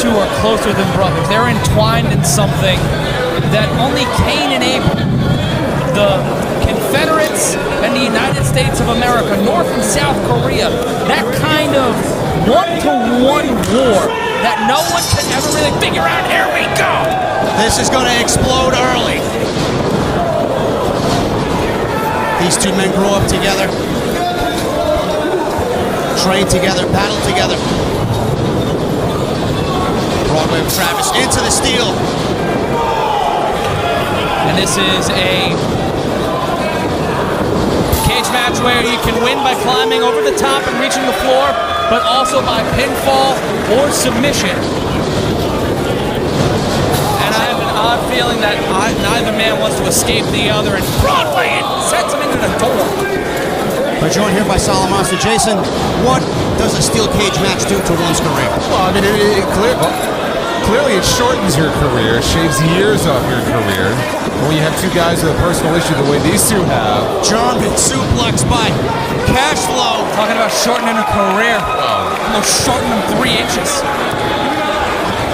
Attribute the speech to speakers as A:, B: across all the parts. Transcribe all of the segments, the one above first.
A: two are closer than brothers. They're entwined in something that only Cain and Abel, the Confederates and the United States of America, North and South Korea, that kind of one-to-one war that no one can ever really figure out. Here we go!
B: This is going to explode early. These two men grew up together, trained together, battled together. Broadway with Travis into the steal.
A: And this is a cage match where you can win by climbing over the top and reaching the floor, but also by pinfall or submission. And I have an odd feeling that neither man wants to escape the other, and Broadway sets him into the door.
B: We're joined here by Solid Monster. Jason, what does a steel cage match do to one's career?
C: Well, I mean, clearly it shortens your career, shaves years off your career. When you have two guys with a personal issue the way these two have.
B: German suplex by Cashflow.
A: Talking about shortening a career. Almost shortening them 3 inches.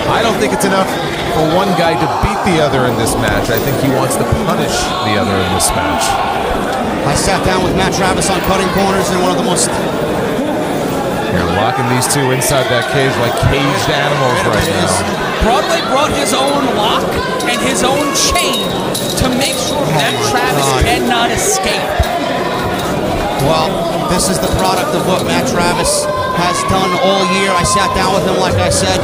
C: I don't think it's enough for one guy to beat the other in this match. I think he wants to punish the other in this match.
B: I sat down with Matt Travis on cutting corners in one of the most...
C: You're locking these two inside that cage like caged animals right now.
A: Broadway brought his own lock and his own chain to make sure that Travis cannot escape.
B: Well, this is the product of what Matt Travis has done all year. I sat down with him, like I said.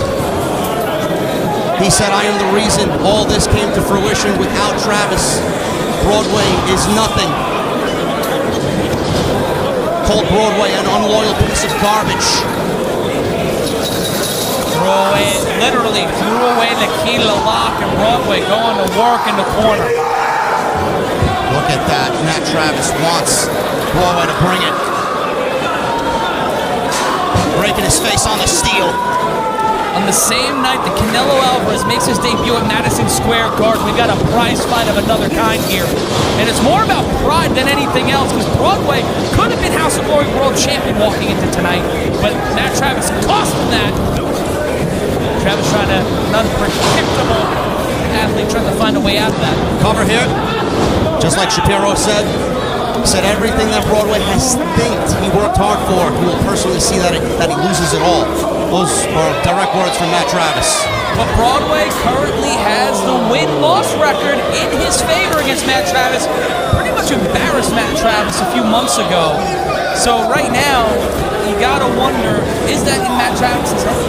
B: He said, I am the reason all this came to fruition. Without Travis, Broadway is nothing. Called Broadway an unloyal piece of garbage.
A: Literally threw away the key to the lock, and Broadway going to work in the corner.
B: Look at that. Matt Travis wants Broadway to bring it. Breaking his face on the steel.
A: On the same night that Canelo Alvarez makes his debut at Madison Square Garden, we've got a prize fight of another kind here. And it's more about pride than anything else, because Broadway could have been House of Glory World Champion walking into tonight, but Matt Travis cost him that. Travis trying to, an unpredictable athlete trying to find a way out of that.
B: Cover here, just like Shapiro said everything that Broadway has thinked he worked hard for, he will personally see that he loses it all. Those are direct words from Matt Travis.
A: But Broadway currently has the win-loss record in his favor against Matt Travis. Pretty much embarrassed Matt Travis a few months ago. So right now, you gotta wonder, is that in Matt Travis's head?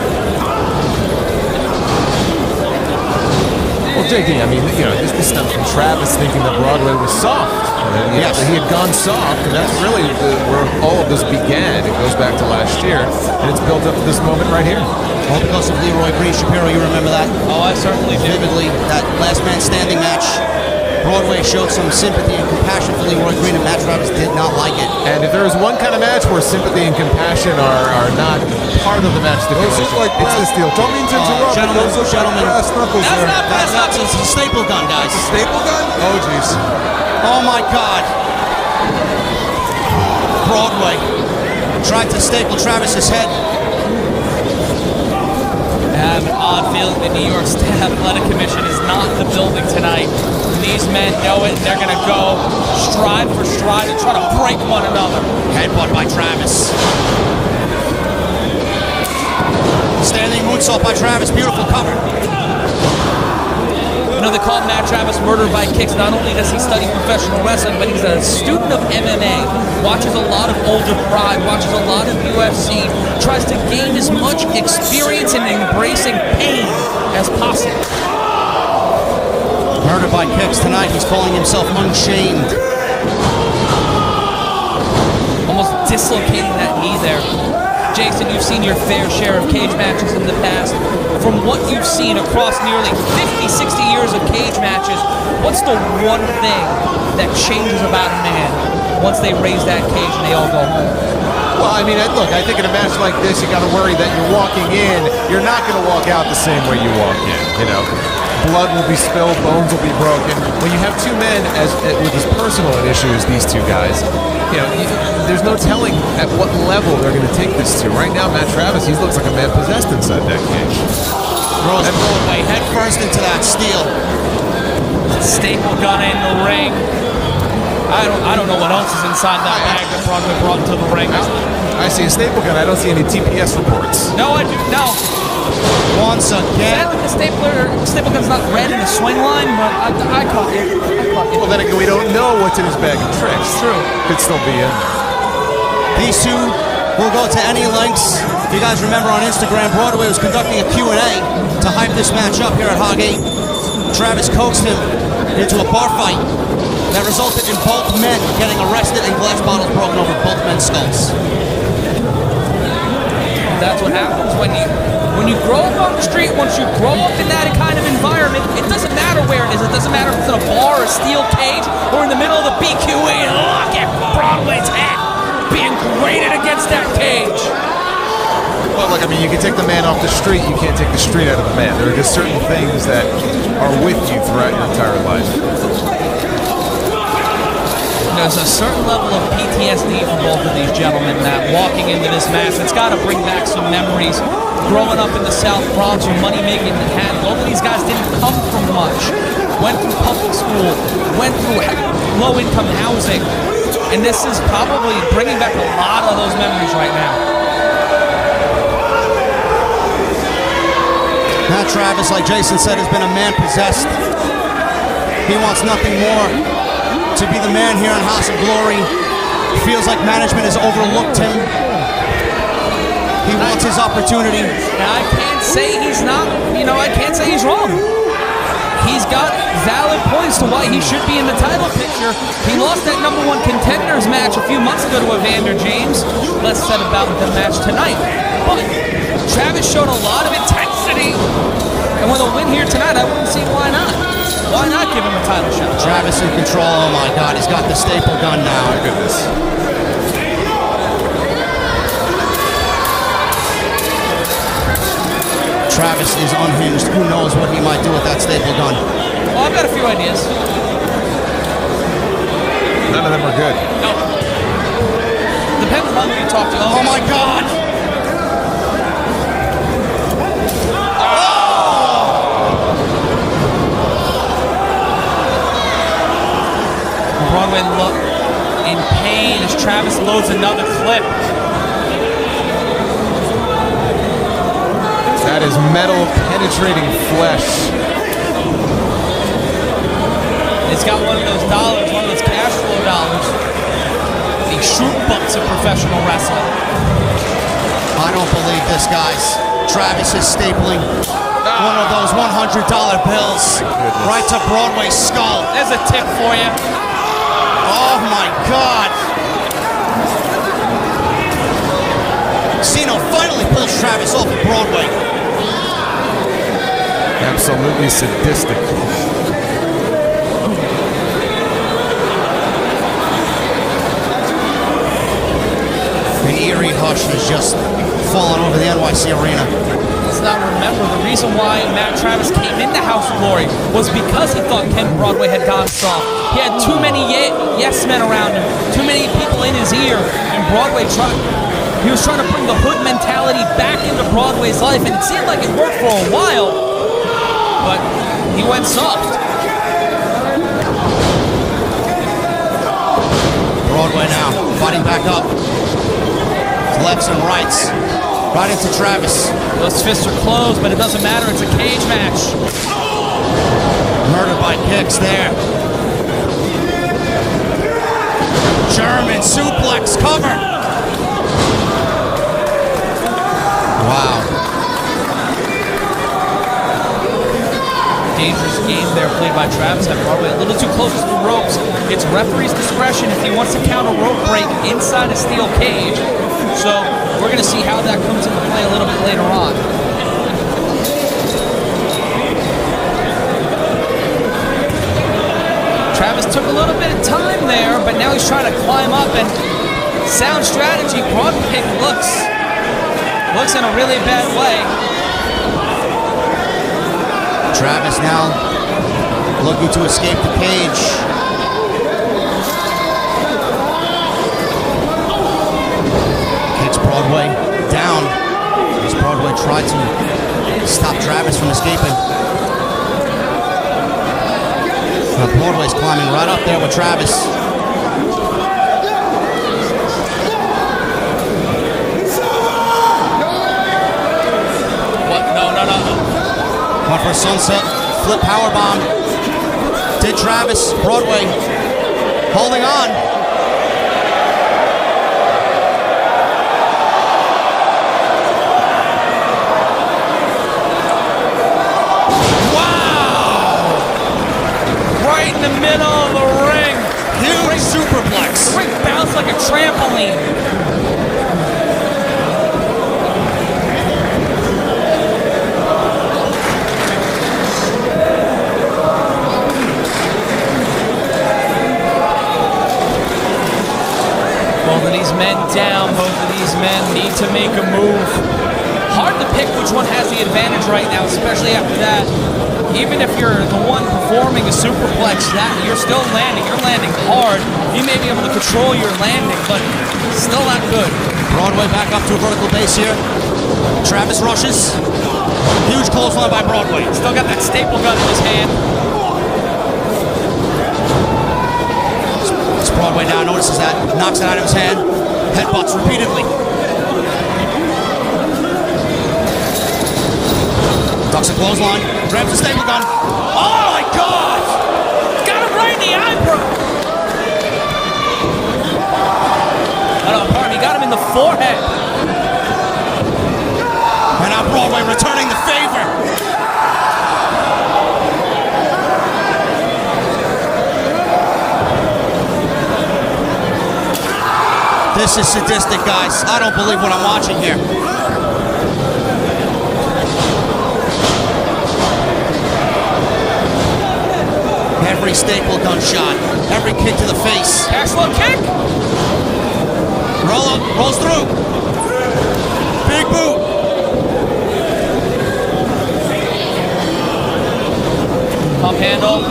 C: Well, JD, I mean, you know, this stems from Travis thinking that Broadway was soft.
B: Yes.
C: He had gone soft, and that's really where all of this began. It goes back to last year, and it's built up to this moment right here.
B: All because of Leroy Green. Shapiro, you remember that?
A: Oh, I certainly do.
B: Vividly, that last man standing match. Broadway showed some sympathy and compassion for Leroy Green, and Matt Travis did not like it.
C: And if there is one kind of match where sympathy and compassion are not part of the match stipulation, it's the steel.
D: Don't mean to interrupt.
B: Gentlemen,
D: brass knuckles
A: That's
D: there.
A: not brass knuckles.
B: It's a staple gun, guys.
D: Staple gun? Oh, jeez.
B: Oh my God. Broadway tried to staple Travis's head.
A: I have an odd feeling the New York State Athletic Commission is not in the building tonight. These men know it. They're going to go stride for stride and try to break one another.
B: Headbutt by Travis. Standing moonsault by Travis. Beautiful cover.
A: You know, they call Matt Travis murder by kicks. Not only does he study professional wrestling, but he's a student of MMA, watches a lot of Older Pride, watches a lot of UFC, tries to gain as much experience in embracing pain as possible.
B: Murder by kicks tonight. He's calling himself Unchained.
A: Almost dislocating that knee there. Jason, you've seen your fair share of cage matches in the past. From what you've seen across nearly 50, 60 years of cage matches, what's the one thing that changes about a man once they raise that cage and they all go home?
C: Well, I mean, look, I think in a match like this, you got to worry that you're walking in, you're not going to walk out the same way you walk in, you know. Blood will be spilled, bones will be broken. When you have two men with as personal an issue as these two guys, you know, there's no telling at what level they're going to take this to. Right now, Matt Travis, he looks like a man possessed inside that cage.
B: Throws Broadway head first into that steel.
A: Staple gun in the ring. I don't know what else is inside that bag that Broadway brought into the ring.
C: I see a staple gun. I don't see any TPS reports.
A: No, I do. No.
B: Once
A: Is
B: again.
A: that the staple gun's not red in the swing line, but I caught it.
C: Well, then again, we don't know what's in his bag of tricks.
A: True.
C: Could still be in there.
B: These two will go to any lengths. If you guys remember on Instagram, Broadway was conducting a Q&A to hype this match up here at Hog 8. Travis coaxed him into a bar fight that resulted in both men getting arrested and glass bottles broken over both men's skulls.
A: That's what happens when you grow up on the street. Once you grow up in that kind of environment, it doesn't matter where it is. It doesn't matter if it's in a bar or a steel cage or in the middle of the BQE. And look at Broadway's head being grated against that cage.
C: Well, look, I mean, you can take the man off the street. You can't take the street out of the man. There are just certain things that are with you throughout your entire life.
A: There's a certain level of PTSD for both of these gentlemen that walking into this match, it's got to bring back some memories. Growing up in the South Bronx with money making in Manhattan, both of these guys didn't come from much. Went through public school, went through low-income housing, and this is probably bringing back a lot of those memories right now.
B: Matt Travis, like Jason said, has been a man possessed. He wants nothing more to be the man here in House of Glory. Feels like management has overlooked him. He wants his opportunity.
A: And I can't say he's not, I can't say he's wrong. He's got valid points to why he should be in the title picture. He lost that #1 contenders match a few months ago to Evander James. Less said about the match tonight. But Travis showed a lot of intensity. And with a win here tonight, I wouldn't see why not. Why not give him a title shot?
B: Travis in control. Oh my God, he's got the staple gun now.
C: My goodness.
B: Travis is unhinged. Who knows what he might do with that staple gun?
A: Well, I've got a few ideas.
C: None of them are good.
A: No. Depends on who you talk to.
B: Oh my God!
A: Broadway look in pain as Travis loads another clip.
C: That is metal penetrating flesh.
A: It's got one of those dollars, one of those Cashflow dollars. The shoot butts of professional wrestling.
B: I don't believe this, guys. Travis is stapling one of those $100 bills right to Broadway's skull.
A: There's a tip for you.
B: Oh my God! Cena finally pulls Travis off of Broadway.
C: Absolutely sadistic.
B: An eerie hush has just fallen over the NYC arena.
A: Let's not remember the reason why Matt Travis came into House of Glory was because he thought Ken Broadway had gone soft. He had too many yes men around him, too many people in his ear, and he was trying to bring the hood mentality back into Broadway's life, and it seemed like it worked for a while, but he went soft.
B: Broadway now fighting back up. Lefts and rights. Right into Travis.
A: Those fists are closed, but it doesn't matter. It's a cage match.
B: Murdered by kicks there. German suplex cover. Wow.
A: Dangerous game there played by Travis at Broadway. A little too close to the ropes. It's referee's discretion if he wants to count a rope break inside a steel cage. So we're going to see how that comes into play a little bit later on. Travis took a little bit of time there, but now he's trying to climb up, and sound strategy. Broadway looks in a really bad way.
B: Travis now looking to escape the cage. Kicks Broadway down as Broadway tried to stop Travis from escaping. Broadway's climbing right up there with Travis.
A: What? No.
B: Went for a sunset flip powerbomb. Did Travis. Broadway holding on.
A: Right in the middle of the ring.
B: Huge superplex.
A: The ring bounced like a trampoline. Both of these men down. Both of these men need to make a move. Hard to pick which one has the advantage right now, especially after that. Even if you're the one performing a superplex, that you're still landing. You're landing hard. You may be able to control your landing, but still not good.
B: Broadway back up to a vertical base here. Travis rushes. Huge clothesline by Broadway.
A: Still got that staple gun in his hand.
B: It's Broadway now notices that. Knocks it out of his hand. Headbutts repeatedly. Ducks a clothesline. Grabs the staple gun.
A: Oh my God! Got him right in the eyebrow. Pardon me, got him in the forehead.
B: And now Broadway returning the favor. This is sadistic, guys. I don't believe what I'm watching here. Every staple gun shot, every kick to the face.
A: Cashflow kick.
B: Rolls through. Big boot.
A: Pump handle.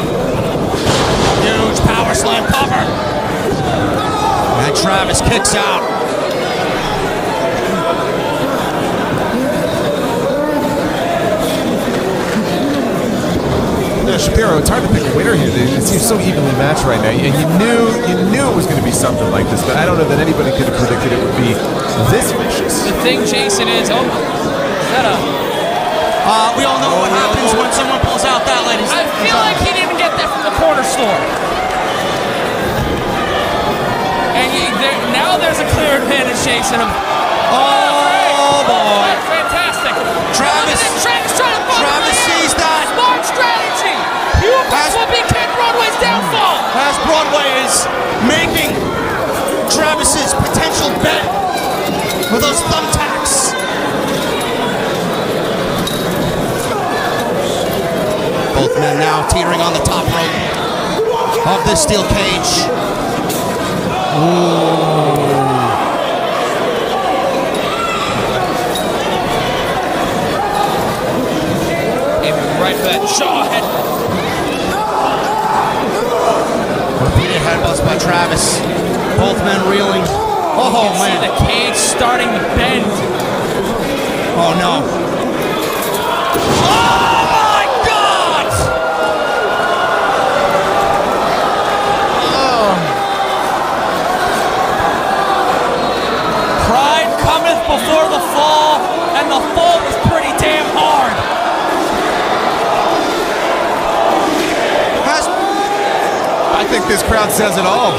B: Huge power slam cover. And Travis kicks out.
C: Shapiro, it's hard to pick a winner here. It seems so evenly matched right now, and you knew it was going to be something like this, but I don't know that anybody could have predicted it would be this vicious.
A: The thing, Jason, is
B: we all know what happens when someone pulls out that, ladies.
A: I feel like he didn't get that from the corner store. And now there's a clear advantage, Jason.
B: Oh boy!
A: Fantastic.
B: Travis
A: trying to
B: sees that.
A: Smart strategy. This will be Ken Broadway's downfall.
B: As Broadway is making Travis's potential bet with those thumbtacks. Both men now teetering on the top rope of this steel cage. Ooh.
A: Right for that jaw head.
B: Repeated headbutts by Travis. Both men reeling. Oh man.
A: See the cage starting to bend.
B: Oh no. Oh my God!
A: Oh. Pride cometh before the fall, and the fall was pretty damn hard.
C: I think this crowd says it all.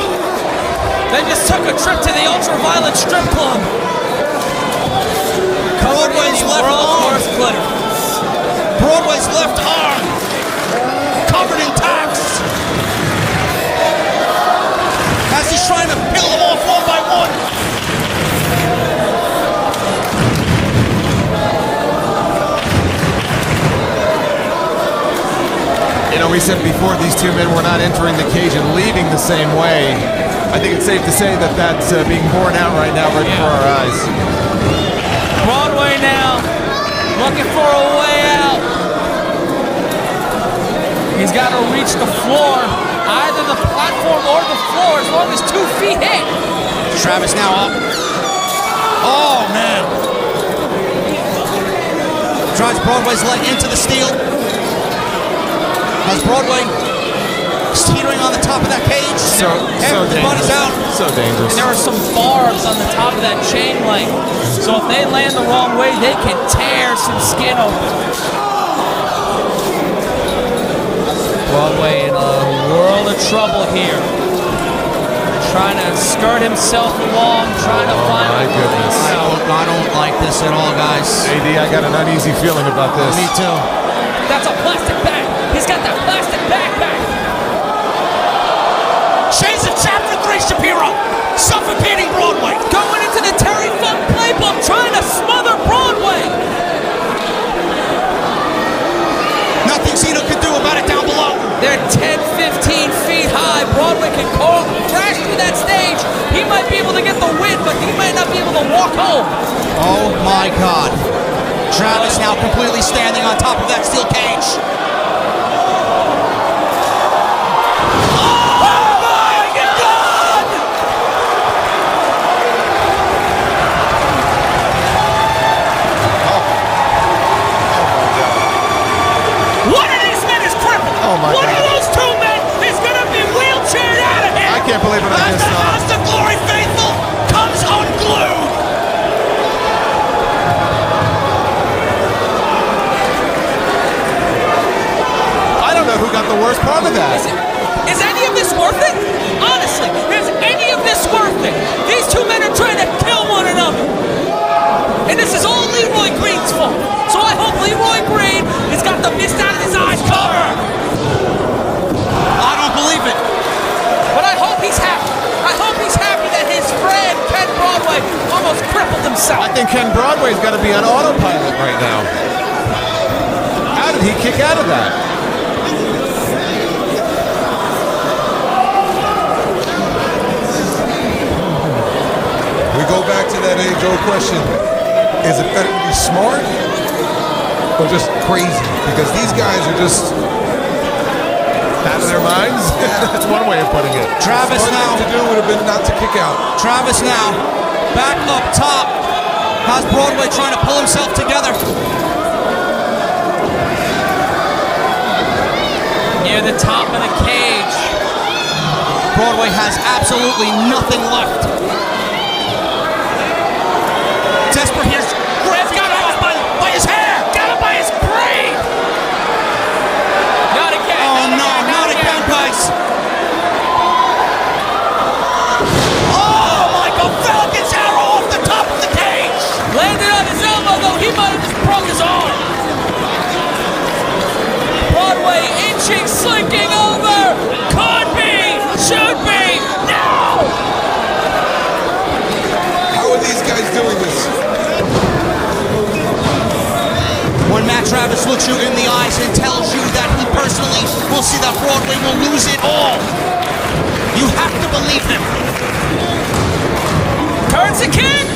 A: They just took a trip to the ultraviolet strip club.
B: Broadway's left arm. Broadway's left arm covered in tacks as he's trying to peel them off one by one.
C: You know, we said before these two men were not entering the cage and leaving the same way. I think it's safe to say that that's being borne out right now right before our eyes.
A: Broadway now looking for a way out. He's got to reach the floor, either the platform or the floor, as long as 2 feet hit.
B: Travis now up. Oh man. Drives Broadway's leg into the steel. Has Broadway teetering on the top of that cage.
C: So
B: the butt is out.
C: So dangerous.
A: And there are some barbs on the top of that chain link. So if they land the wrong way, they can tear some skin open. Broadway in a world of trouble here. Trying to skirt himself along, trying to find.
C: My goodness.
B: I don't like this at all, guys.
C: AD, I got an uneasy feeling about this.
B: Me too.
A: That's a plastic bag. He's got that plastic backpack.
B: Shades of Chapter 3 Shapiro. Suffocating Broadway.
A: Going into the Terry Funk playbook, trying to smother Broadway.
B: Nothing Cena could do about it down below.
A: They're 10, 15 feet high. Broadway can crash through that stage. He might be able to get the win, but he might not be able to walk home.
B: Oh my God. Travis now completely standing on top of that steel cage.
C: One
A: of those two men is going to be wheelchaired out of here.
C: I can't believe it.
B: As the House of Glory faithful comes unglued.
C: I don't know who got the worst part of that.
A: Is any of this worth it? Honestly, is any of this worth it? These two men are trying to kill one another. And this is all Leroy Green's fault. So I hope Leroy Green has got the mist out of his eyes covered.
B: I don't believe it.
A: But I hope he's happy. I hope he's happy that his friend, Ken Broadway, almost crippled himself.
C: I think Ken Broadway's got to be on autopilot right now. How did he kick out of that?
D: We go back to that age-old question. Is it better to be smart or just crazy? Because these guys are just
C: Out of their minds? That's one way of putting it.
B: Travis
D: smart
B: now.
D: thing to do would have been not to kick out.
B: Travis now back up top. How's Broadway trying to pull himself together?
A: Near the top of the cage.
B: Broadway has absolutely nothing left. Desperate here's Grant's got him by his hair.
A: Got him by his brain. Not again.
B: Oh no, not again, guys. Oh, Michael Falcon's arrow off the top of the cage.
A: Landed on his elbow, though he might have just broke his arm. Broadway inching, slinking over. Could be, should be, no!
D: How are these guys doing this?
B: When Matt Travis looks you in the eyes and tells you that he personally will see that Broadway will lose it all, you have to believe him.
A: Currency King?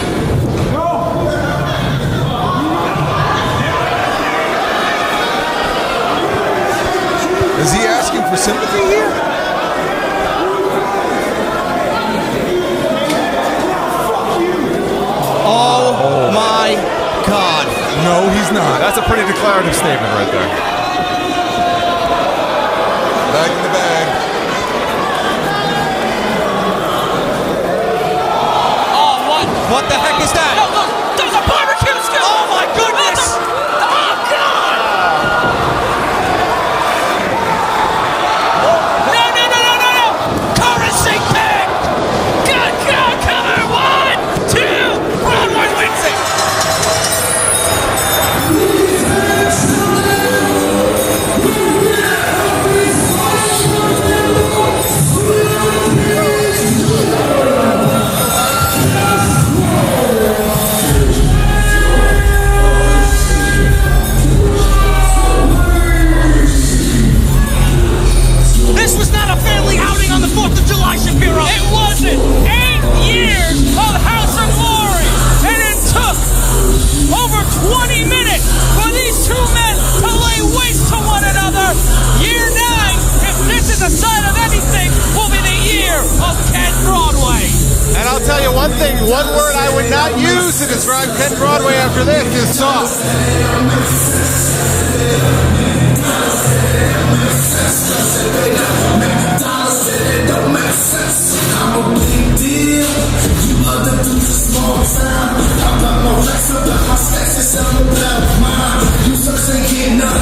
D: Is he asking for sympathy here?
B: Oh my God.
D: No, he's not.
C: That's a pretty declarative statement right there.
D: Back in the bag.
A: Oh, what?
B: What the heck is that?
A: No, look, there's a barbecue skill!
B: Oh my goodness!
A: Oh, God! No! Currency King! Good God, cover! 1, 2, Broadway wins it!
C: one word I would not use to describe Penn Broadway after this is soft.
E: I'm a big deal. You other dudes are small time. I got no racks up like my stacks and some about mine. You sucks ain't getting up.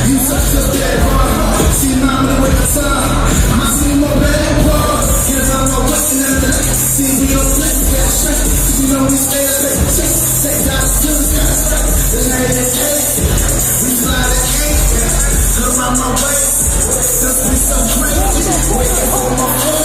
E: You sucks just dead wrong. See, now I'm in the wake of time. I see more bad wrong. Cause I'm a Western and the see, we don't flip, get straight. You know we stay a fake chick. Take that skills, got straight. The night is eight. We fly the eight. Around my way. Just be so great. Waiting for my phone.